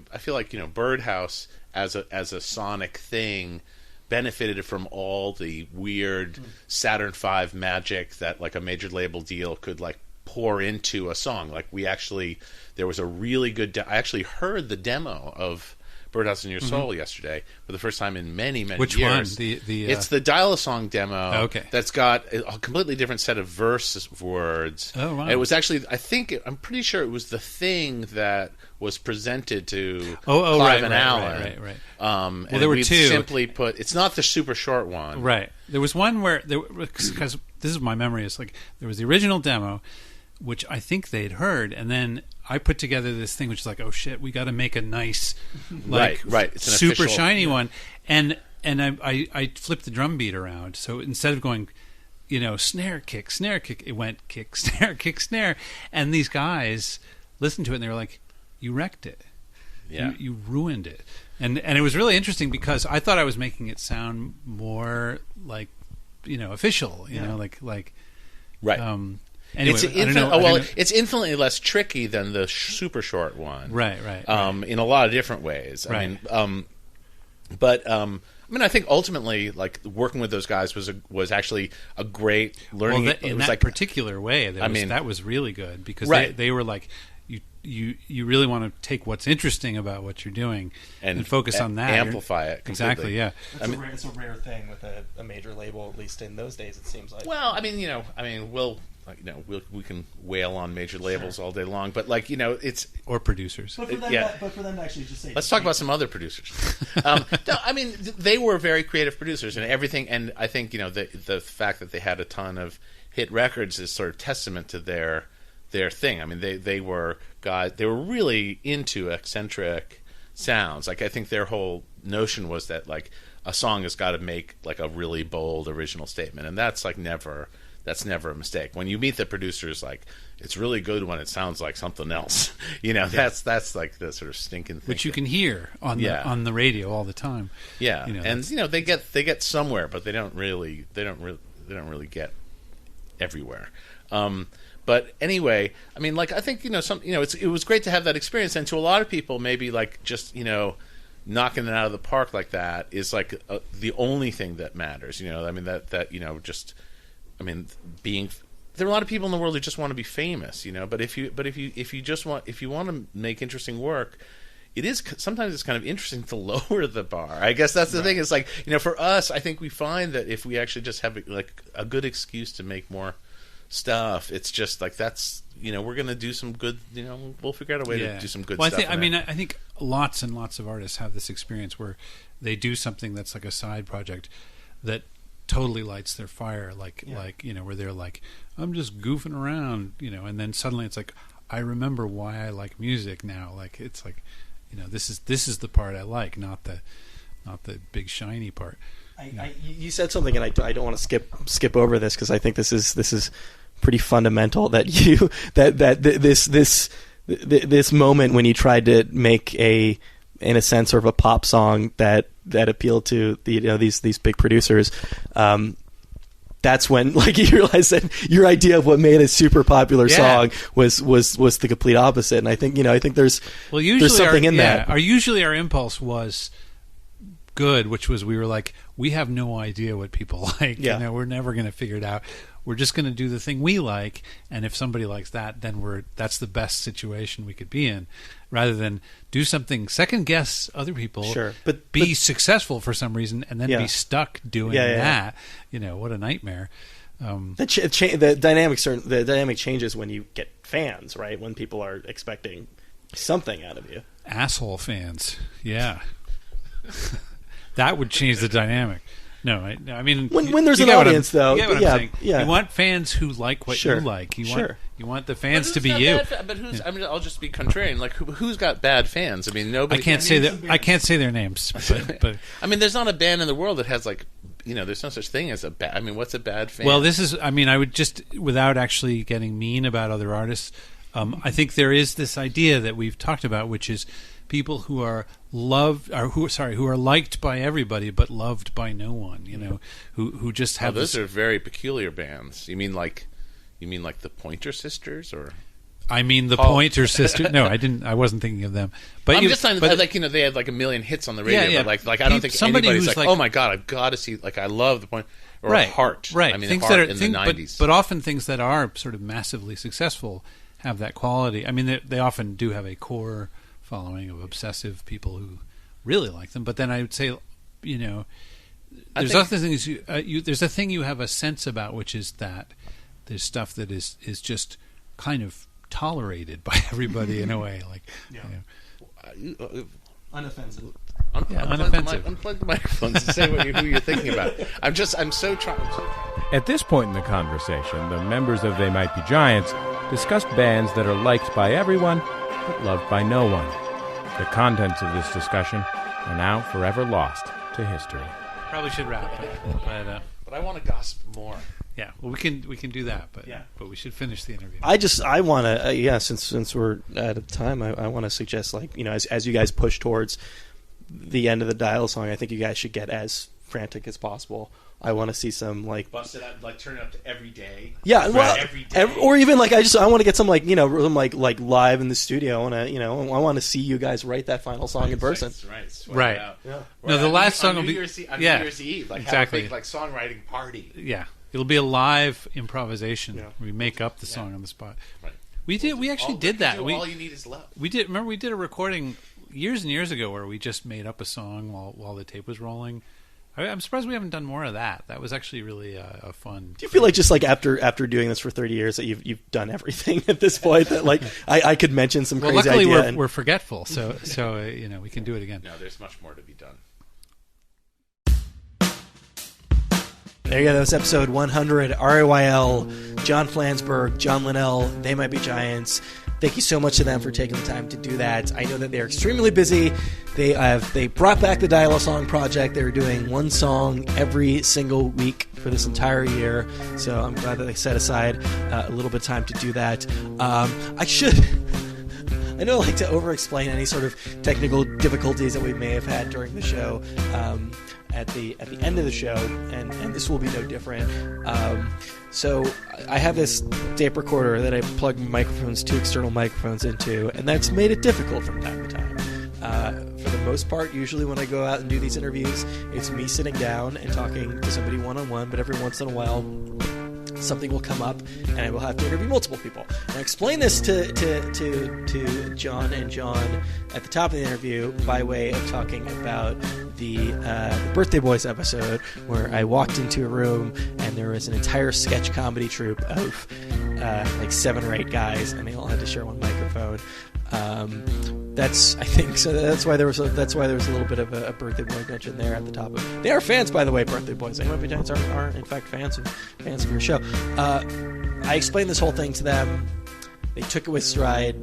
Birdhouse as a sonic thing benefited from all the weird Saturn V magic that like a major label deal could like pour into a song. Like there was a really good I actually heard the demo of Birdhouse in Your Soul yesterday for the first time in many years. Which one? It's the Dial-A-Song demo. Oh, okay. That's got a completely different set of verse words. Oh, wow. It was actually, I'm pretty sure it was the thing that was presented to Clive and Alan. Right. Well, there were two. Simply put, it's not the super short one. Right. There was one where, because this is my memory, it's like there was the original demo, which I think they'd heard, and then I put together this thing which is like, oh shit, we got to make a nice, like, right. It's an super official, shiny one, and I flipped the drum beat around, so instead of going, snare kick, it went kick, snare, and these guys listened to it and they were like, you wrecked it, you ruined it, and it was really interesting because I thought I was making it sound more like official. You know, like right. Anyway, it's infinitely less tricky than the super short one. Right. In a lot of different ways. Right. I think ultimately, like, working with those guys was actually a great learning. Well, in that particular way, that was really good because they were like, you really want to take what's interesting about what you're doing and focus on that, amplify it completely. Exactly. Yeah, it's a rare thing with a major label, at least in those days. It seems like. Well, we can wail on major labels all day long, but it's or producers. But for them to actually just say, let's talk about some other producers. No, they were very creative producers and everything, and I think the fact that they had a ton of hit records is sort of testament to their thing. I mean, they were guys. They were really into eccentric sounds. Like, I think their whole notion was that like a song has got to make like a really bold original statement, and that's never a mistake. When you meet the producers, like, it's really good when it sounds like something else. That's like the sort of stinking thing, which you can hear on the radio all the time. Yeah, they get somewhere, but they don't really get everywhere. But anyway, I mean, like, I think it was great to have that experience, and to a lot of people, maybe like just knocking it out of the park like that is like the only thing that matters. I mean being there are a lot of people in the world who just want to be famous. But if you want to make interesting work, sometimes it's kind of interesting to lower the bar. I guess that's the thing. It's like, for us, I think we find that if we actually just have like a good excuse to make more stuff, it's just like that's we're going to do some good. We'll figure out a way to do some good stuff. I think lots and lots of artists have this experience where they do something that's like a side project that totally lights their fire, where they're like, I'm just goofing around, and then suddenly it's like, I remember why I like music now. Like, it's like, this is the part I like, not the big shiny part. You said something, and I don't want to skip over this because I think this is pretty fundamental. That this moment when you tried to make in a sense, sort of a pop song that appealed to these big producers. That's when, like, you realize that your idea of what made a super popular song was the complete opposite. And I think there's something in that. Usually our impulse was good, which was we were like, we have no idea what people like. Yeah. We're never going to figure it out. We're just going to do the thing we like, and if somebody likes that, then that's the best situation we could be in, rather than do something, second guess other people, but be successful for some reason, and then be stuck doing that. What a nightmare. The dynamic changes when you get fans, right? When people are expecting something out of you. Asshole fans, yeah. That would change the dynamic. No, I mean, when there's an audience, though, you get what I'm saying. You want fans who like what you like. You want the fans to be you. But who's? I mean, I'll just be contrarian. Like, who's got bad fans? I mean, nobody. I can't say their names, but I mean, there's not a band in the world that has like, there's no such thing as a bad. I mean, what's a bad fan? Well, this is. I mean, I would just, without actually getting mean about other artists, I think there is this idea that we've talked about, which is people who are who are liked by everybody but loved by no one. Who just have. Those are very peculiar bands. You mean like the Pointer Sisters, or? I mean the Pointer Sisters. No, I didn't. I wasn't thinking of them. But I'm just saying, they had like a million hits on the radio. Yeah. But like I don't think anybody's like, oh my god, I've got to see. Like, I love the Point or Heart. Right. I mean, things Heart in the '90s. But often things that are sort of massively successful have that quality. I mean, they often do have a core following of obsessive people who really like them. But then I would say, there's other things. There's a thing you have a sense about, which is that there's stuff that is just kind of tolerated by everybody in a way, like unoffensive. Unoffensive. Unplug the microphones and say who you're thinking about. I'm so trying. At this point in the conversation, the members of They Might Be Giants discussed bands that are liked by everyone but loved by no one. The contents of this discussion are now forever lost to history. Probably should wrap it, but I want to gossip more. Yeah, well, we can do that, but we should finish the interview. I want to since we're out of time, I want to suggest, like, as you guys push towards the end of the Dial song, I think you guys should get as frantic as possible. I want to see some like bust it out, like turn it up to every day. Yeah, well, every day. or even like I want to get some like like live in the studio. I want to see you guys write that final song in person. Right. Yeah. No, the last song will be New Year's Eve. Like exactly. have a big like songwriting party. Yeah, it'll be a live improvisation. Yeah. We make up the song on the spot. Right. We actually did that. All you need is love. We did. Remember, we did a recording years and years ago where we just made up a song while the tape was rolling. I'm surprised we haven't done more of that. That was actually really a fun. Do you feel like just like after doing this for 30 years that you've done everything at this point? That like I could mention some crazy luckily idea. We're forgetful, so we can do it again. No, there's much more to be done. There you go. That was episode 100. RAYL, John Flansburgh, John Linnell. They Might Be Giants. Thank you so much to them for taking the time to do that. I know that they're extremely busy. They brought back the Dial-A-Song project. They were doing one song every single week for this entire year. So I'm glad that they set aside a little bit of time to do that. I know I like to over-explain any sort of technical difficulties that we may have had during the show at the end of the show, and this will be no different. So I have this tape recorder that I plug two external microphones into, and that's made it difficult from time to time. For the most part, usually when I go out and do these interviews, it's me sitting down and talking to somebody one-on-one, but every once in a while something will come up and I will have to interview multiple people. And I explained this to John and John at the top of the interview by way of talking about the Birthday Boys episode, where I walked into a room and there was an entire sketch comedy troupe of like 7 or 8 guys, and they all had to share one microphone. That's why there was a little bit of a Birthday Boy mention there at the top of it. They are fans, by the way, Birthday Boys. They Might Be Giants are in fact fans of your show. I explained this whole thing to them. They took it with stride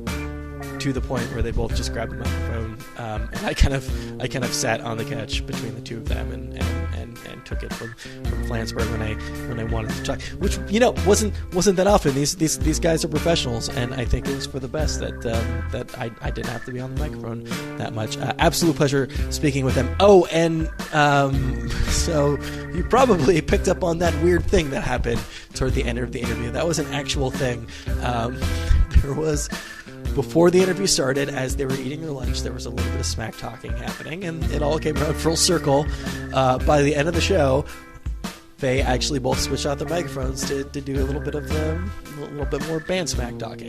to the point where they both just grabbed the microphone, and I kind of sat on the couch between the two of them and took it from Flansburgh when I wanted to talk, which wasn't that often. These guys are professionals, and I think it was for the best that I didn't have to be on the microphone that much. Absolute pleasure speaking with them. Oh, and so you probably picked up on that weird thing that happened toward the end of the interview. That was an actual thing. There was. Before the interview started, as they were eating their lunch, there was a little bit of smack talking happening, and it all came around full circle. By the end of the show, they actually both switched out their microphones to do a little bit more band smack talking.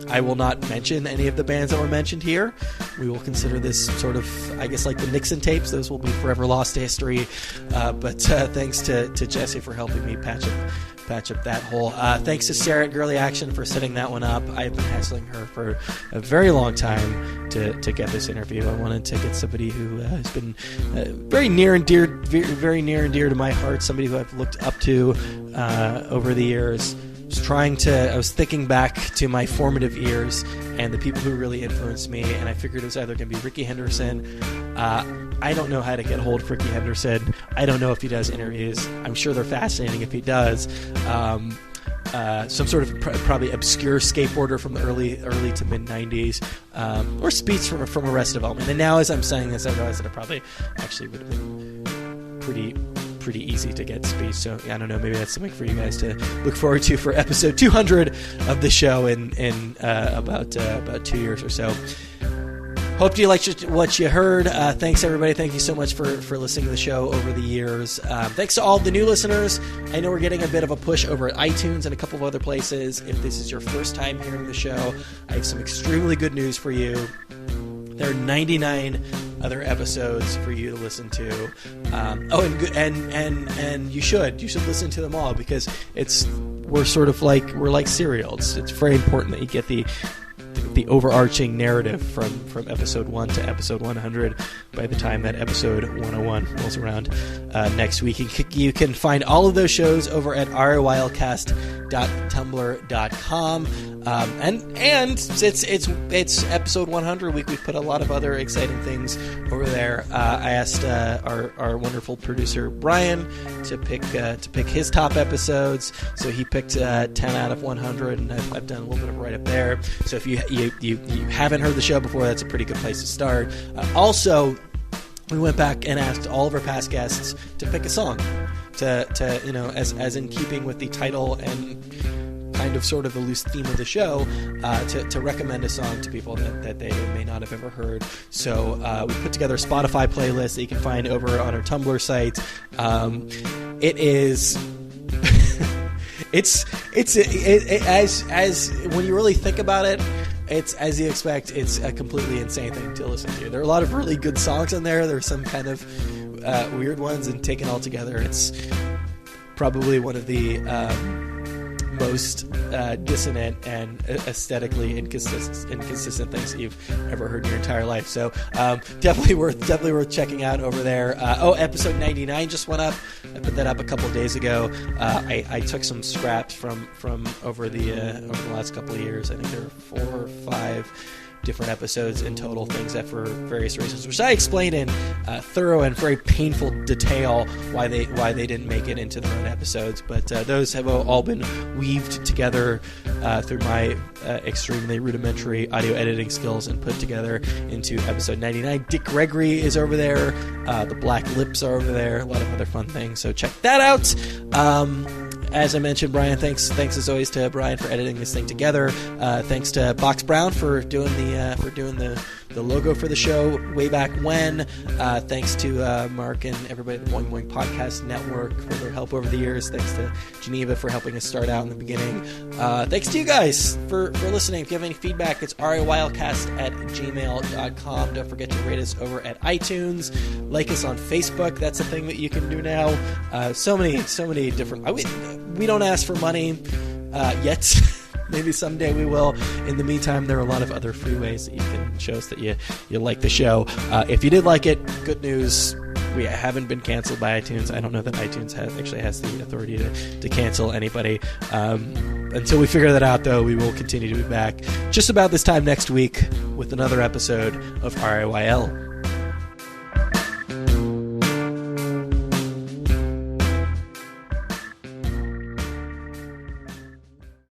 I will not mention any of the bands that were mentioned here. We will consider this sort of, I guess, like the Nixon tapes. Those will be forever lost to history. But thanks to Jesse for helping me patch up that hole. Thanks to Sarah at Girly Action for setting that one up. I've been hassling her for a very long time to get this interview. I wanted to get somebody who has been very near and dear to my heart, somebody who I've looked up to over the years. I was thinking back to my formative years and the people who really influenced me, and I figured it was either going to be Ricky Henderson. I don't know how to get hold of Ricky Henderson. I don't know if he does interviews. I'm sure they're fascinating if he does. Some sort of probably obscure skateboarder from the early to mid 90s, or Speeds from Arrested Development. And now, as I'm saying this, I realize that it probably actually would have been pretty easy to get Speeds. So I don't know, maybe that's something for you guys to look forward to for episode 200 of the show in about 2 years or so. Hope you liked what you heard. Thanks, everybody. Thank you so much for listening to the show over the years. Thanks to all the new listeners. I know we're getting a bit of a push over at iTunes and a couple of other places. If this is your first time hearing the show, I have some extremely good news for you. There are 99 other episodes for you to listen to. And you should listen to them all, because we're like serial. It's very important that you get the overarching narrative from episode 1 to episode 100 by the time that episode 101 rolls around next week. You can find all of those shows over at rwildcast.tumblr.com. And it's episode 100 week. We've put a lot of other exciting things over there. I asked our wonderful producer Brian to pick his top episodes. So he picked 10 out of 100, and I've done a little bit of write up there. So if you haven't heard the show before, that's a pretty good place to start. Also, we went back and asked all of our past guests to pick a song to as in keeping with the title and kind of sort of the loose theme of the show, to recommend a song to people that they may not have ever heard. So we put together a Spotify playlist that you can find over on our Tumblr site. It is it's as when you really think about it, it's, as you expect, it's a completely insane thing to listen to. There are a lot of really good songs in there. There's some kind of weird ones, and taken all together, it's probably one of the most dissonant and aesthetically inconsistent things that you've ever heard in your entire life. So definitely worth checking out over there. Episode 99 just went up. I put that up a couple of days ago. I took some scraps from over the last couple of years. I think there are 4 or 5 different episodes in total, things that for various reasons, which I explain in thorough and very painful detail why they didn't make it into their own episodes. But those have all been weaved together through my extremely rudimentary audio editing skills and put together into episode 99. Dick Gregory is over there. The Black Lips are over there. A lot of other fun things. So check that out. As I mentioned, Brian, thanks as always to Brian for editing this thing together. Thanks to Box Brown for doing the logo for the show way back when. Thanks to Mark and everybody at the Boing Boing Podcast Network for their help over the years. Thanks to Geneva for helping us start out in the beginning. Thanks to you guys for listening. If you have any feedback, it's raiwildcast@gmail.com. Don't forget to rate us over at iTunes. Like us on Facebook. That's a thing that you can do now. So many different... We don't ask for money yet. Maybe someday we will. In the meantime, there are a lot of other free ways that you can show us that you like the show. If you did like it, good news. We haven't been canceled by iTunes. I don't know that iTunes actually has the authority to cancel anybody. Until we figure that out, though, we will continue to be back just about this time next week with another episode of RAYL.